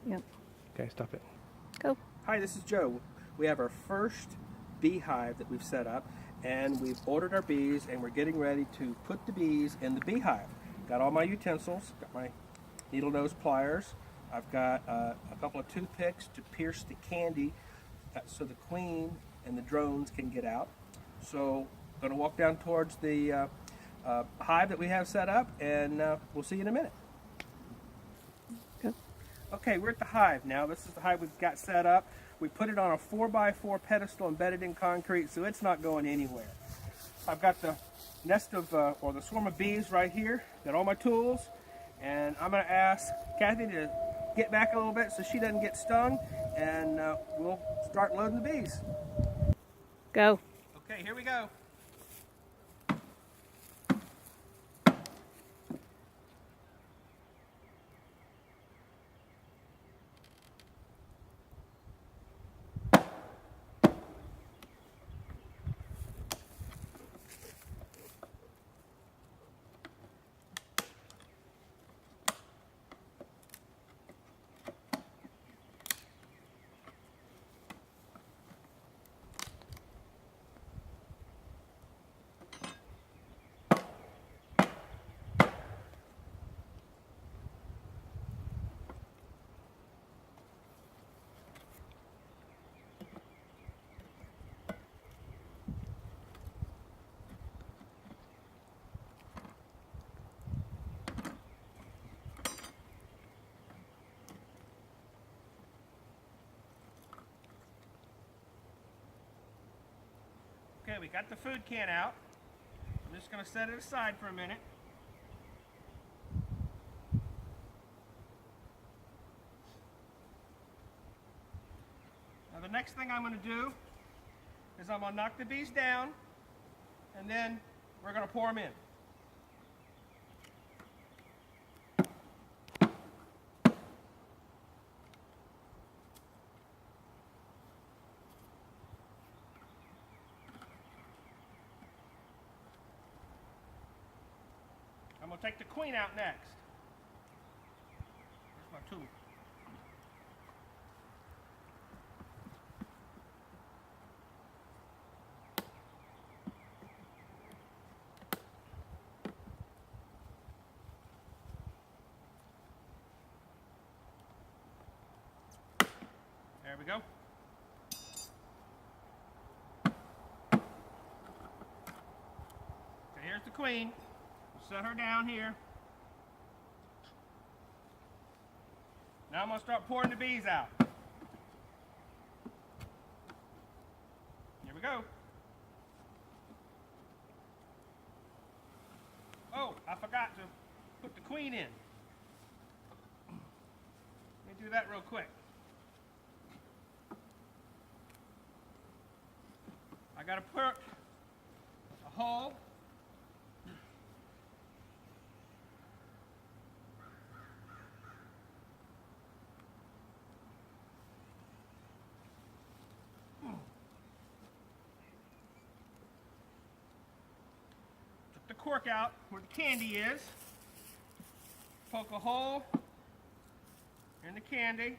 Yep. Okay, stop it. Go. Hi, this is Joe. We have our first beehive that we've set up, and we've ordered our bees, and we're getting ready to put the bees in the beehive. Got all my utensils, got my needle nose pliers. I've got a couple of toothpicks to pierce the candy so the queen and the drones can get out. So I'm going to walk down towards the hive that we have set up, and we'll see you in a minute. Go. Okay, we're at the hive now. This is the hive we've got set up. We put it on a 4x4 pedestal embedded in concrete, so it's not going anywhere. I've got the nest of, or the swarm of bees right here. Got all my tools, and I'm going to ask Kathy to get back a little bit so she doesn't get stung, and we'll start loading the bees. Go. Okay, here we go. Okay, we got the food can out. I'm just going to set it aside for a minute. Now the next thing I'm going to do is I'm going to knock the bees down, and then we're going to pour them in. I'm going to take the queen out next. Here's my tool. There we go. So here's the queen. Set her down here. Now I'm going to start pouring the bees out. Here we go. Oh, I forgot to put the queen in. Let me do that real quick. I got to put a hole . Took the cork out where the candy is. Poke a hole in the candy.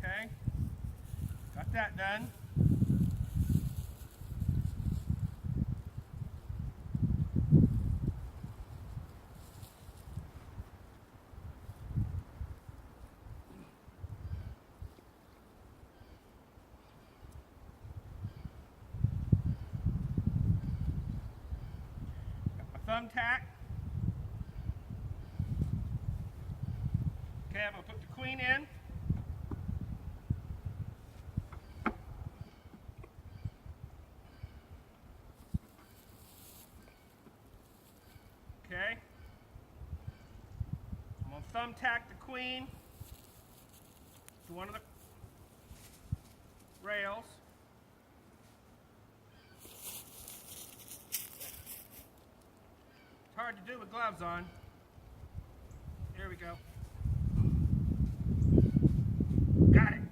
Okay, got that done. Thumbtack. Okay, I'm going to put the queen in. Okay. I'm going to thumbtack the queen to one of the rails. Hard to do with gloves on. There we go. Got it.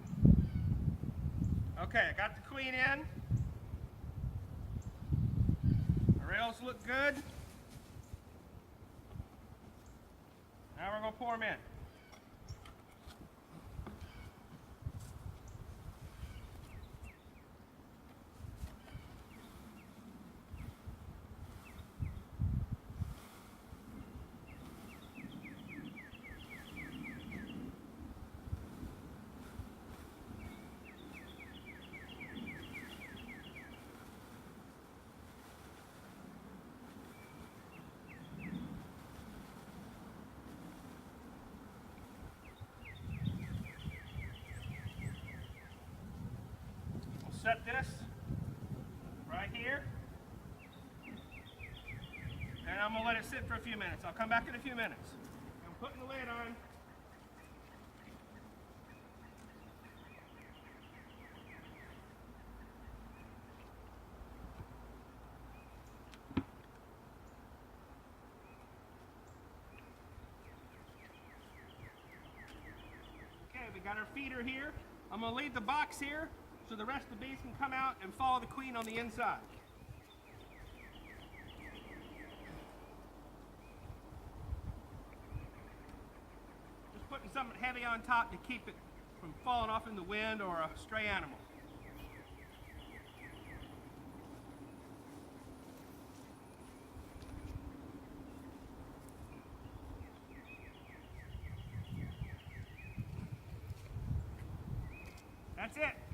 Okay, I got the queen in. The rails look good. pour them in. Set this right here, and I'm going to let it sit for a few minutes. I'll come back in a few minutes. I'm putting the lid on. Okay, we got our feeder here. I'm going to leave the box here so the rest of the bees can come out and follow the queen on the inside. Just putting something heavy on top to keep it from falling off in the wind or a stray animal. That's it.